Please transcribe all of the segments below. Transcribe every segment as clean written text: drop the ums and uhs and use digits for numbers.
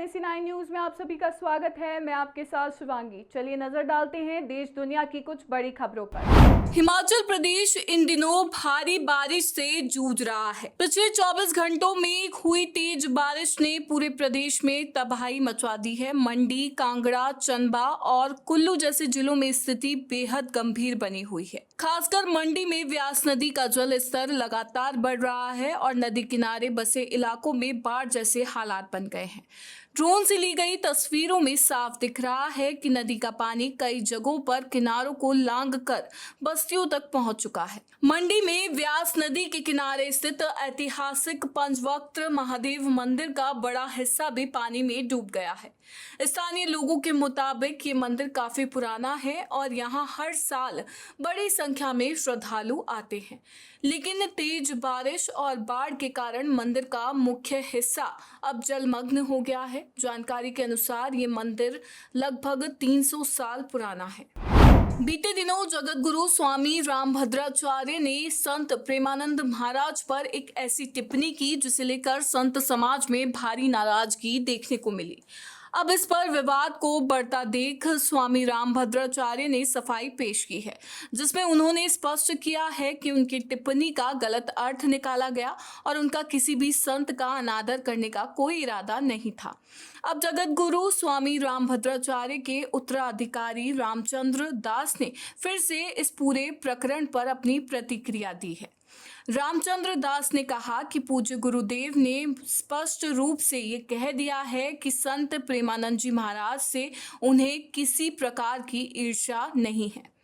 NAC9 news में आप सभी का स्वागत है। मैं आपके साथ शिवांगी। चलिए नजर डालते हैं देश दुनिया की कुछ बड़ी खबरों पर। हिमाचल प्रदेश इन दिनों भारी बारिश से जूझ रहा है। पिछले 24 घंटों में हुई तेज बारिश ने पूरे प्रदेश में तबाही मचा दी है। मंडी, कांगड़ा, चंबा और कुल्लू जैसे जिलों में स्थिति बेहद गंभीर बनी हुई है। खासकर मंडी में व्यास नदी का जल स्तर लगातार बढ़ रहा है और नदी किनारे बसे इलाकों में बाढ़ जैसे हालात बन गए हैं। ड्रोन से ली गई तस्वीरों में साफ दिख रहा है कि नदी का पानी कई जगहों पर किनारों को लांघकर बस्तियों तक पहुंच चुका है। मंडी में व्यास नदी के किनारे स्थित ऐतिहासिक पंचवक्त महादेव मंदिर का बड़ा हिस्सा भी पानी में डूब गया है। स्थानीय लोगों के मुताबिक ये मंदिर काफी पुराना है और यहाँ हर साल बड़ी संख्या में श्रद्धालु आते हैं, लेकिन तेज बारिश और बाढ़ के कारण मंदिर का मुख्य हिस्सा अब जलमग्न हो गया है। जानकारी के अनुसार ये मंदिर लगभग 300 साल पुराना है। बीते दिनों जगत गुरु स्वामी रामभद्राचार्य ने संत प्रेमानंद महाराज पर एक ऐसी टिप्पणी की जिसे लेकर संत समाज में भारी नाराजगी देखने को मिली। अब इस पर विवाद को बढ़ता देख स्वामी रामभद्राचार्य ने सफाई पेश की है, जिसमें उन्होंने स्पष्ट किया है कि उनकी टिप्पणी का गलत अर्थ निकाला गया और उनका किसी भी संत का अनादर करने का कोई इरादा नहीं था। अब जगत गुरु स्वामी रामभद्राचार्य के उत्तराधिकारी रामचंद्र दास ने फिर से इस पूरे प्रकरण पर अपनी प्रतिक्रिया दी है। रामचंद्र दास ने कहा कि पूज्य गुरुदेव ने स्पष्ट रूप से ये कह दिया है कि संत प्रेमानंद जी महाराज से उन्हें किसी प्रकार की ईर्ष्या नहीं है।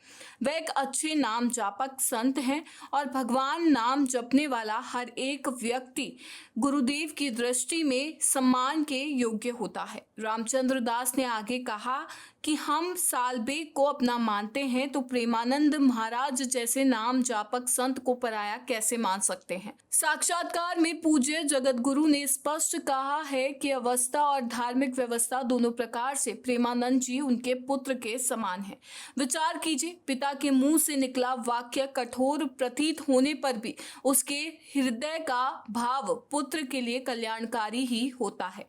वे एक अच्छे नाम जापक संत हैं और भगवान नाम जपने वाला हर एक व्यक्ति गुरुदेव की दृष्टि में सम्मान के योग्य होता है। रामचंद्र दास ने आगे कहा कि हम सालबेग को अपना मानते हैं तो प्रेमानंद महाराज जैसे नाम जापक संत को पराया कैसे मान सकते हैं। साक्षात्कार में पूज्य जगत गुरु ने स्पष्ट कहा है कि अवस्था और धार्मिक व्यवस्था दोनों प्रकार से प्रेमानंद जी उनके पुत्र के समान है। विचार कीजिए, पिता के मुंह से निकला वाक्य कठोर प्रतीत होने पर भी उसके हृदय का भाव पुत्र के लिए कल्याणकारी ही होता है।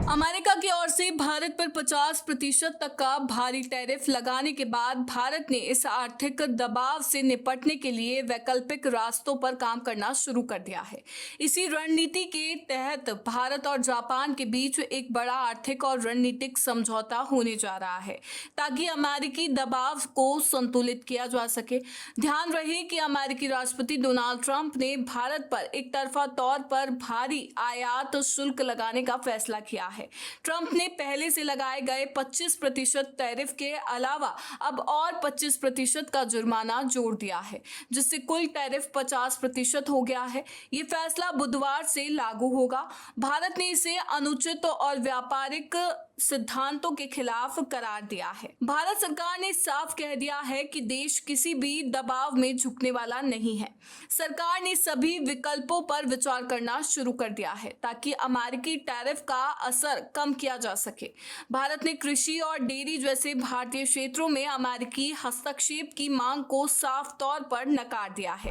अमेरिका की ओर से भारत पर 50% तक का भारी टैरिफ लगाने के बाद भारत ने इस आर्थिक दबाव से निपटने के लिए वैकल्पिक रास्तों पर काम करना शुरू कर दिया है। इसी रणनीति के तहत भारत और जापान के बीच एक बड़ा आर्थिक और रणनीतिक समझौता होने जा रहा है ताकि अमेरिकी दबाव को संतुलित किया जा सके। ध्यान रहे कि अमेरिकी राष्ट्रपति डोनाल्ड ट्रंप ने भारत पर एक तरफा तौर पर भारी आयात शुल्क लगाने का फैसला किया है। ट्रंप ने पहले से लगाए गए 25% टैरिफ के अलावा अब और 25% का जुर्माना जोड़ दिया है, जिससे कुल टैरिफ 50% हो गया है। ये फैसला बुधवार से लागू होगा। भारत ने इसे अनुचित और व्यापारिक सिद्धांतों के खिलाफ करार दिया है। भारत सरकार ने साफ कह दिया है कि देश किसी भी दबाव में झुकने वाला नहीं है। सरकार ने सभी विकल्पों पर विचार करना शुरू कर दिया है ताकि अमेरिकी टैरिफ का असर कम किया जा सके। भारत ने कृषि और डेयरी जैसे भारतीय क्षेत्रों में अमेरिकी हस्तक्षेप की मांग को साफ तौर पर नकार दिया है।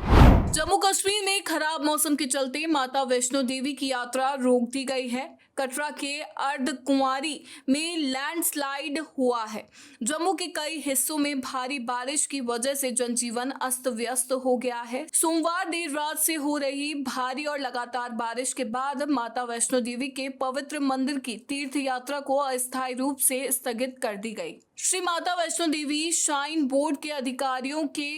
जम्मू कश्मीर में खराब मौसम के चलते माता वैष्णो देवी की यात्रा रोक दी गई है। कटरा के अर्धकुंवारी में लैंडस्लाइड हुआ है। जम्मू के कई हिस्सों में भारी बारिश की वजह से जनजीवन अस्त व्यस्त हो गया है। सोमवार देर रात से हो रही भारी और लगातार बारिश के बाद माता वैष्णो देवी के पवित्र मंदिर की तीर्थ यात्रा को अस्थायी रूप से स्थगित कर दी गई। श्री माता वैष्णो देवी श्राइन बोर्ड के अधिकारियों के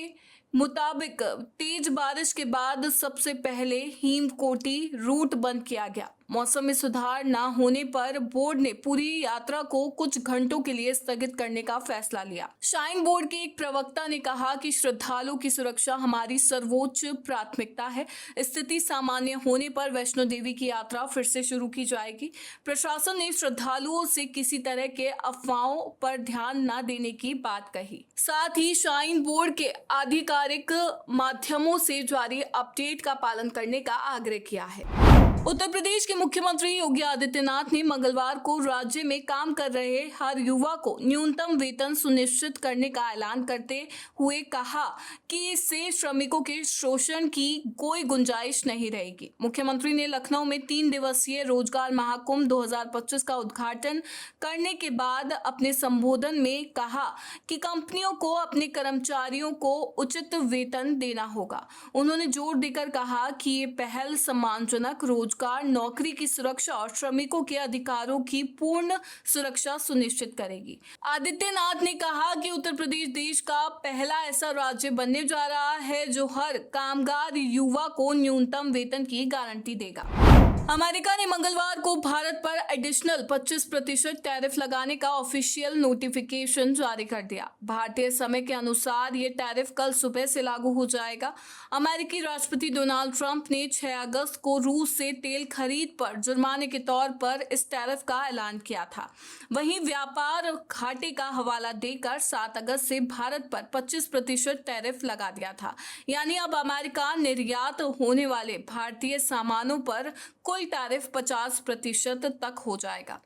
मुताबिक तेज बारिश के बाद सबसे पहले हिमकोटी रूट बंद किया गया। मौसम में सुधार न होने पर बोर्ड ने पूरी यात्रा को कुछ घंटों के लिए स्थगित करने का फैसला लिया। श्राइन बोर्ड के एक प्रवक्ता ने कहा कि श्रद्धालुओं की सुरक्षा हमारी सर्वोच्च प्राथमिकता है। स्थिति सामान्य होने पर वैष्णो देवी की यात्रा फिर से शुरू की जाएगी। प्रशासन ने श्रद्धालुओं से किसी तरह के अफवाहों पर ध्यान न देने की बात कही। साथ ही श्राइन बोर्ड के आधिकारिक माध्यमों से जारी अपडेट का पालन करने का आग्रह किया है। उत्तर प्रदेश के मुख्यमंत्री योगी आदित्यनाथ ने मंगलवार को राज्य में काम कर रहे हर युवा को न्यूनतम वेतन सुनिश्चित करने का ऐलान करते हुए कहा कि इससे श्रमिकों के शोषण की कोई गुंजाइश नहीं रहेगी। मुख्यमंत्री ने लखनऊ में 3 दिवसीय रोजगार महाकुंभ 2025 का उद्घाटन करने के बाद अपने संबोधन में कहा कि कंपनियों को अपने कर्मचारियों को उचित वेतन देना होगा। उन्होंने जोर देकर कहा कि ये पहल सम्मानजनक रोजगार, नौकरी की सुरक्षा और श्रमिकों के अधिकारों की पूर्ण सुरक्षा सुनिश्चित करेगी। आदित्यनाथ ने कहा कि उत्तर प्रदेश देश का पहला ऐसा राज्य बनने जा रहा है जो हर कामगार युवा को न्यूनतम वेतन की गारंटी देगा। अमेरिका ने मंगलवार को भारत पर एडिशनल 25% टैरिफ लगाने का ऑफिशियल नोटिफिकेशन जारी कर दिया। भारतीय समय के अनुसार ये टैरिफ कल सुबह से लागू हो जाएगा। अमेरिकी राष्ट्रपति डोनाल्ड ट्रंप ने 6 अगस्त को रूस से तेल खरीद पर जुर्माने के तौर पर इस टैरिफ का ऐलान किया था। वहीं व्यापार घाटे का हवाला देकर 7 अगस्त से भारत पर 25% टैरिफ लगा दिया था। यानी अब अमेरिका निर्यात होने वाले भारतीय सामानों पर कुल टैरिफ 50% तक हो जाएगा।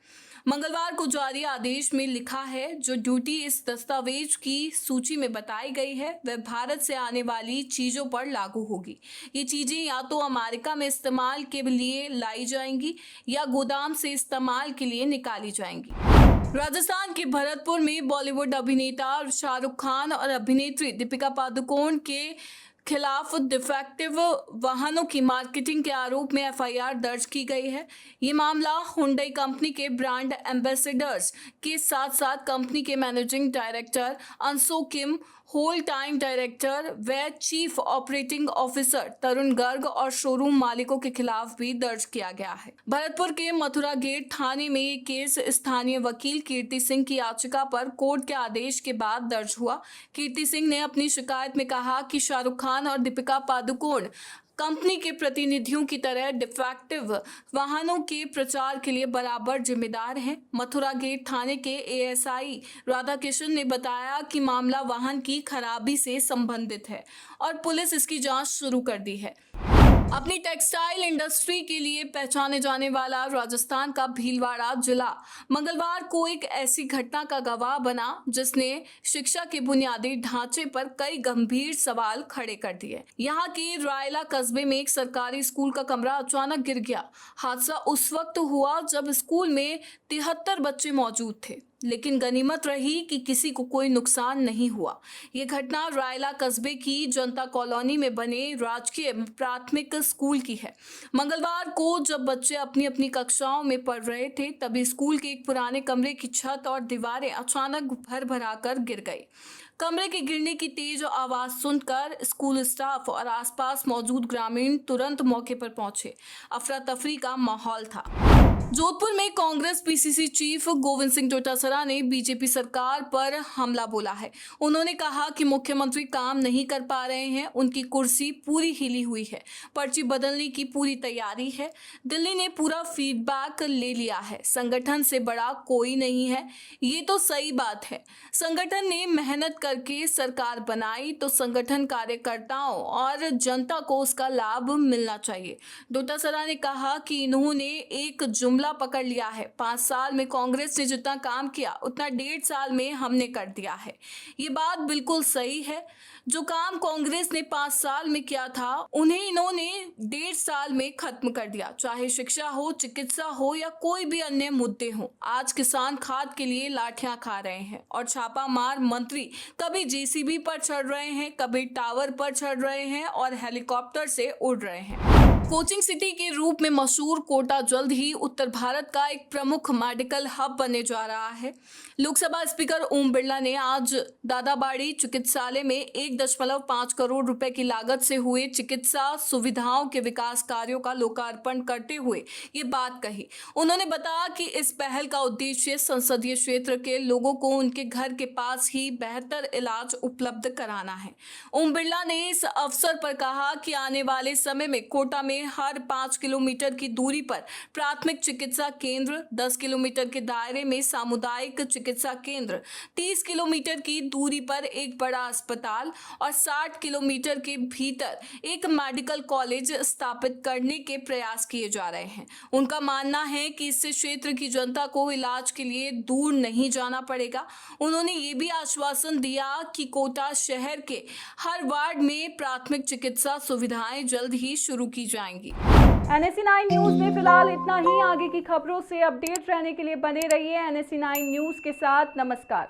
मंगलवार को जारी आदेश में लिखा है, जो ड्यूटी इस दस्तावेज की सूची में बताई गई है वह भारत से आने वाली चीजों पर लागू होगी। ये चीजें या तो अमेरिका में इस्तेमाल के लिए लाई जाएंगी या गोदाम से इस्तेमाल के लिए निकाली जाएंगी। राजस्थान के भरतपुर में बॉलीवुड अभिनेता शाहरुख खान और अभिनेत्री दीपिका पादुकोण के खिलाफ डिफेक्टिव वाहनों की मार्केटिंग के आरोप में एफआईआर दर्ज की गई है। ये मामला हुंडई कंपनी के ब्रांड एम्बेसडर्स के साथ साथ कंपनी के मैनेजिंग डायरेक्टर अंशु किम, होल टाइम डायरेक्टर व चीफ ऑपरेटिंग ऑफिसर तरुण गर्ग और शोरूम मालिकों के खिलाफ भी दर्ज किया गया है। भरतपुर के मथुरा गेट थाने में ये केस स्थानीय वकील कीर्ति सिंह की याचिका पर कोर्ट के आदेश के बाद दर्ज हुआ। कीर्ति सिंह ने अपनी शिकायत में कहा कि शाहरुख खान और दीपिका पादुकोण कंपनी के प्रतिनिधियों की तरह डिफेक्टिव वाहनों के प्रचार के लिए बराबर जिम्मेदार हैं। मथुरा गेट थाने के एएसआई राधाकिशन ने बताया कि मामला वाहन की खराबी से संबंधित है और पुलिस इसकी जांच शुरू कर दी है। अपनी टेक्सटाइल इंडस्ट्री के लिए पहचाने जाने वाला राजस्थान का भीलवाड़ा जिला मंगलवार को एक ऐसी घटना का गवाह बना जिसने शिक्षा के बुनियादी ढांचे पर कई गंभीर सवाल खड़े कर दिए। यहाँ के रायला कस्बे में एक सरकारी स्कूल का कमरा अचानक गिर गया। हादसा उस वक्त हुआ जब स्कूल में 73 बच्चे मौजूद थे, लेकिन गनीमत रही कि किसी को कोई नुकसान नहीं हुआ। ये घटना रायला कस्बे की जनता कॉलोनी में बने राजकीय प्राथमिक स्कूल की है। मंगलवार को जब बच्चे अपनी अपनी कक्षाओं में पढ़ रहे थे तभी स्कूल के एक पुराने कमरे की छत और दीवारें अचानक भर-भराकर गिर गई। कमरे के गिरने की तेज आवाज सुनकर स्कूल स्टाफ और आसपास मौजूद ग्रामीण तुरंत मौके पर पहुंचे। अफरा तफरी का माहौल था। जोधपुर में कांग्रेस पीसीसी चीफ गोविंद सिंह डोटासरा ने बीजेपी सरकार पर हमला बोला है। उन्होंने कहा कि मुख्यमंत्री काम नहीं कर पा रहे हैं, उनकी कुर्सी पूरी हिली हुई है, पर्ची बदलने की पूरी तैयारी है, दिल्ली ने पूरा फीडबैक ले लिया है, संगठन से बड़ा कोई नहीं है। ये तो सही बात है, संगठन ने मेहनत करके सरकार बनाई तो संगठन कार्यकर्ताओं और जनता को उसका लाभ मिलना चाहिए। डोटासरा ने कहा कि इन्होंने एक जुमला पकड़ लिया है, 5 साल में कांग्रेस ने जितना काम किया उतना 1.5 साल में हमने कर दिया है। ये बात बिल्कुल सही है, जो काम कांग्रेस ने 5 साल में किया था उन्हें इन्होंने 1.5 साल में खत्म कर दिया, चाहे शिक्षा हो, चिकित्सा हो या कोई भी अन्य मुद्दे हो। आज किसान खाद के लिए लाठियां खा रहे हैं और छापा मार मंत्री कभी जेसीबी पर चढ़ रहे हैं, कभी टावर पर चढ़ रहे हैं और हेलीकॉप्टर से उड़ रहे हैं। कोचिंग सिटी के रूप में मशहूर कोटा जल्द ही उत्तर भारत का एक प्रमुख मेडिकल हब बनने जा रहा है। लोकसभा स्पीकर ओम बिरला ने आज दादाबाड़ी चिकित्सालय में 1.5 करोड़ रुपए की लागत से हुए चिकित्सा सुविधाओं के विकास कार्यों का लोकार्पण करते हुए ये बात कही। उन्होंने बताया कि इस पहल का उद्देश्य संसदीय क्षेत्र के लोगों को उनके घर के पास ही बेहतर इलाज उपलब्ध कराना है। ओम बिरला ने इस अवसर पर कहा कि आने वाले समय में कोटा में हर 5 किलोमीटर की दूरी पर प्राथमिक चिकित्सा केंद्र, 10 किलोमीटर के दायरे में सामुदायिक चिकित्सा केंद्र, 30 किलोमीटर की दूरी पर एक बड़ा अस्पताल और 60 किलोमीटर के भीतर एक मेडिकल कॉलेज स्थापित करने के प्रयास किए जा रहे हैं। उनका मानना है कि इससे क्षेत्र की जनता को इलाज के लिए दूर नहीं जाना पड़ेगा। उन्होंने ये भी आश्वासन दिया कि कोटा शहर के हर वार्ड में प्राथमिक चिकित्सा सुविधाएं जल्द ही शुरू की जाएंगी। NSE9 न्यूज में फिलहाल इतना ही। आगे की खबरों से अपडेट रहने के लिए बने रहिए NSE9 न्यूज के साथ। नमस्कार।